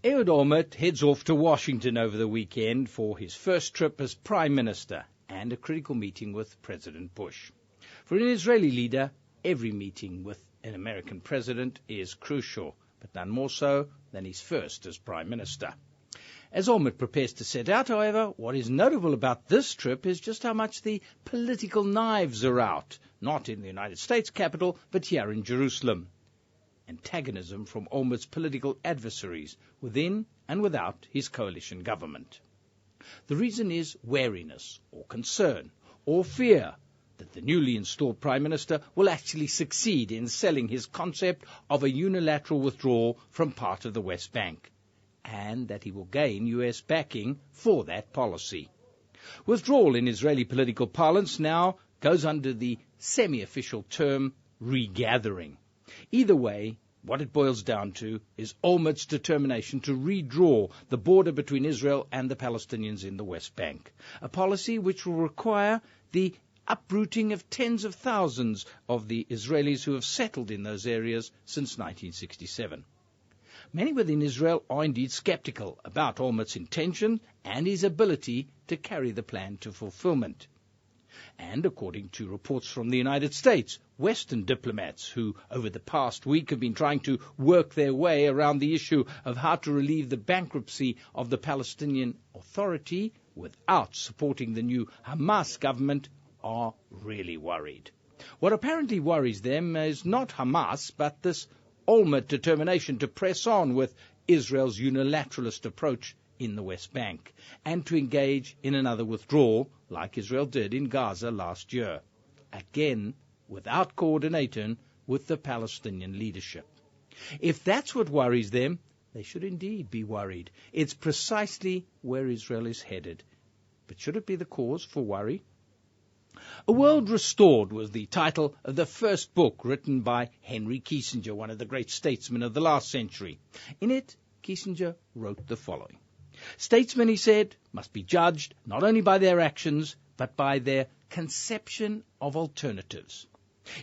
Ehud Olmert heads off to Washington over the weekend for his first trip as Prime Minister and a critical meeting with President Bush. For an Israeli leader, every meeting with an American president is crucial, but none more so than his first as Prime Minister. As Olmert prepares to set out, however, what is notable about this trip is just how much the political knives are out, not in the United States capital, but here in Jerusalem. Antagonism from Olmert's political adversaries within and without his coalition government. The reason is wariness or concern or fear that the newly installed Prime Minister will actually succeed in selling his concept of a unilateral withdrawal from part of the West Bank, and that he will gain U.S. backing for that policy. Withdrawal in Israeli political parlance now goes under the semi-official term regathering. Either way, what it boils down to is Olmert's determination to redraw the border between Israel and the Palestinians in the West Bank, a policy which will require the uprooting of tens of thousands of the Israelis who have settled in those areas since 1967. Many within Israel are indeed skeptical about Olmert's intention and his ability to carry the plan to fulfillment. And according to reports from the United States, Western diplomats who over the past week have been trying to work their way around the issue of how to relieve the bankruptcy of the Palestinian Authority without supporting the new Hamas government are really worried. What apparently worries them is not Hamas, but this Olmert determination to press on with Israel's unilateralist approach in the West Bank and to engage in another withdrawal like Israel did in Gaza last year, again without coordination with the Palestinian leadership. If that's what worries them, they should indeed be worried. It's precisely where Israel is headed. But should it be the cause for worry? A World Restored was the title of the first book written by Henry Kissinger, one of the great statesmen of the last century. In it, Kissinger wrote the following. Statesmen, he said, must be judged not only by their actions, but by their conception of alternatives.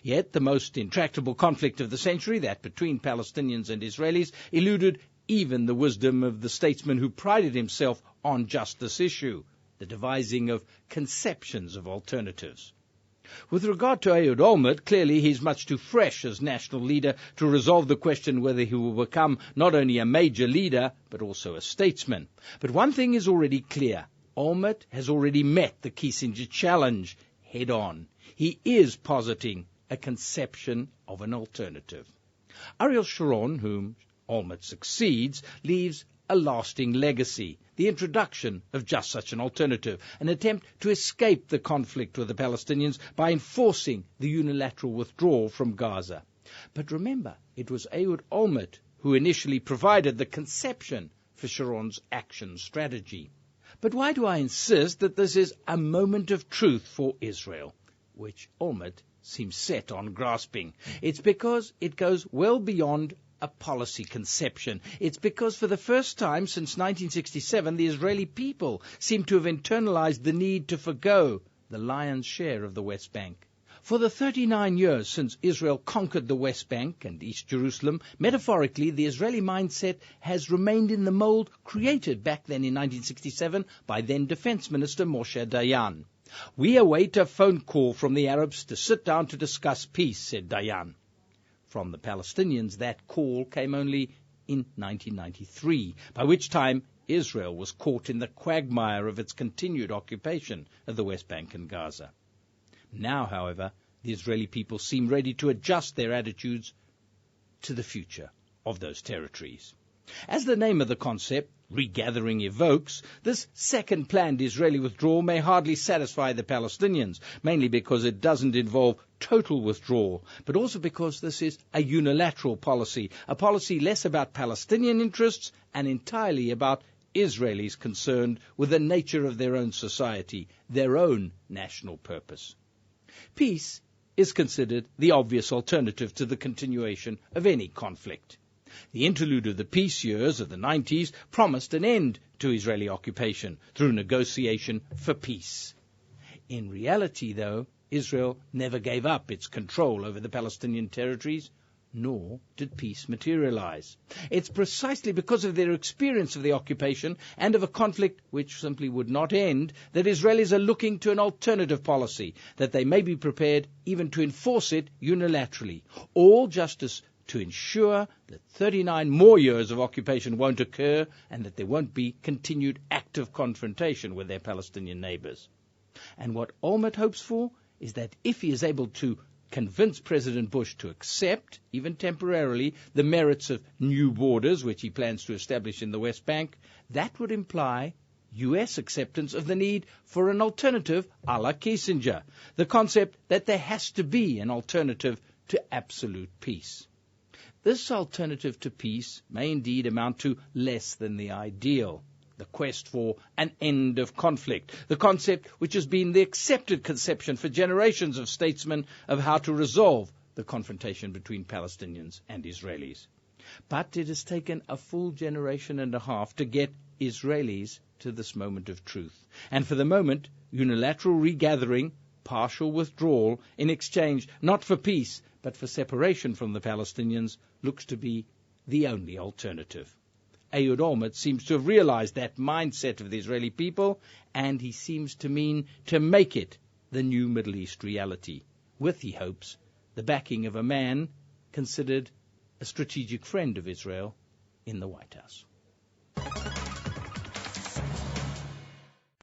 Yet the most intractable conflict of the century, that between Palestinians and Israelis, eluded even the wisdom of the statesman who prided himself on just this issue, the devising of conceptions of alternatives. With regard to Ehud Olmert, clearly he is much too fresh as national leader to resolve the question whether he will become not only a major leader, but also a statesman. But one thing is already clear. Olmert has already met the Kissinger challenge head on. He is positing a conception of an alternative. Ariel Sharon, whom Olmert succeeds, leaves a lasting legacy, the introduction of just such an alternative, an attempt to escape the conflict with the Palestinians by enforcing the unilateral withdrawal from Gaza. But remember, it was Ehud Olmert who initially provided the conception for Sharon's action strategy. But why do I insist that this is a moment of truth for Israel, which Olmert seems set on grasping? It's because it goes well beyond a policy conception. It's because for the first time since 1967, the Israeli people seem to have internalized the need to forgo the lion's share of the West Bank. For the 39 years since Israel conquered the West Bank and East Jerusalem, metaphorically, the Israeli mindset has remained in the mold created back then in 1967 by then Defense Minister Moshe Dayan. We await a phone call from the Arabs to sit down to discuss peace, said Dayan. From the Palestinians, that call came only in 1993, by which time Israel was caught in the quagmire of its continued occupation of the West Bank and Gaza. Now, however, the Israeli people seem ready to adjust their attitudes to the future of those territories. As the name of the concept, regathering, evokes, this second planned Israeli withdrawal may hardly satisfy the Palestinians, mainly because it doesn't involve total withdrawal, but also because this is a unilateral policy, a policy less about Palestinian interests and entirely about Israelis concerned with the nature of their own society, their own national purpose. Peace is considered the obvious alternative to the continuation of any conflict. The interlude of the peace years of the 90s promised an end to Israeli occupation through negotiation for peace. In reality, though, Israel never gave up its control over the Palestinian territories, nor did peace materialize. It's precisely because of their experience of the occupation and of a conflict which simply would not end that Israelis are looking to an alternative policy, that they may be prepared even to enforce it unilaterally, all just to ensure that 39 more years of occupation won't occur and that there won't be continued active confrontation with their Palestinian neighbors. And what Olmert hopes for is that if he is able to convince President Bush to accept, even temporarily, the merits of new borders, which he plans to establish in the West Bank, that would imply U.S. acceptance of the need for an alternative a la Kissinger, the concept that there has to be an alternative to absolute peace. This alternative to peace may indeed amount to less than the ideal, the quest for an end of conflict, the concept which has been the accepted conception for generations of statesmen of how to resolve the confrontation between Palestinians and Israelis. But it has taken a full generation and a half to get Israelis to this moment of truth. And for the moment, unilateral regathering, partial withdrawal in exchange not for peace but for separation from the Palestinians looks to be the only alternative. Ehud Olmert seems to have realized that mindset of the Israeli people, and he seems to mean to make it the new Middle East reality, with, he hopes, the backing of a man considered a strategic friend of Israel in the White House.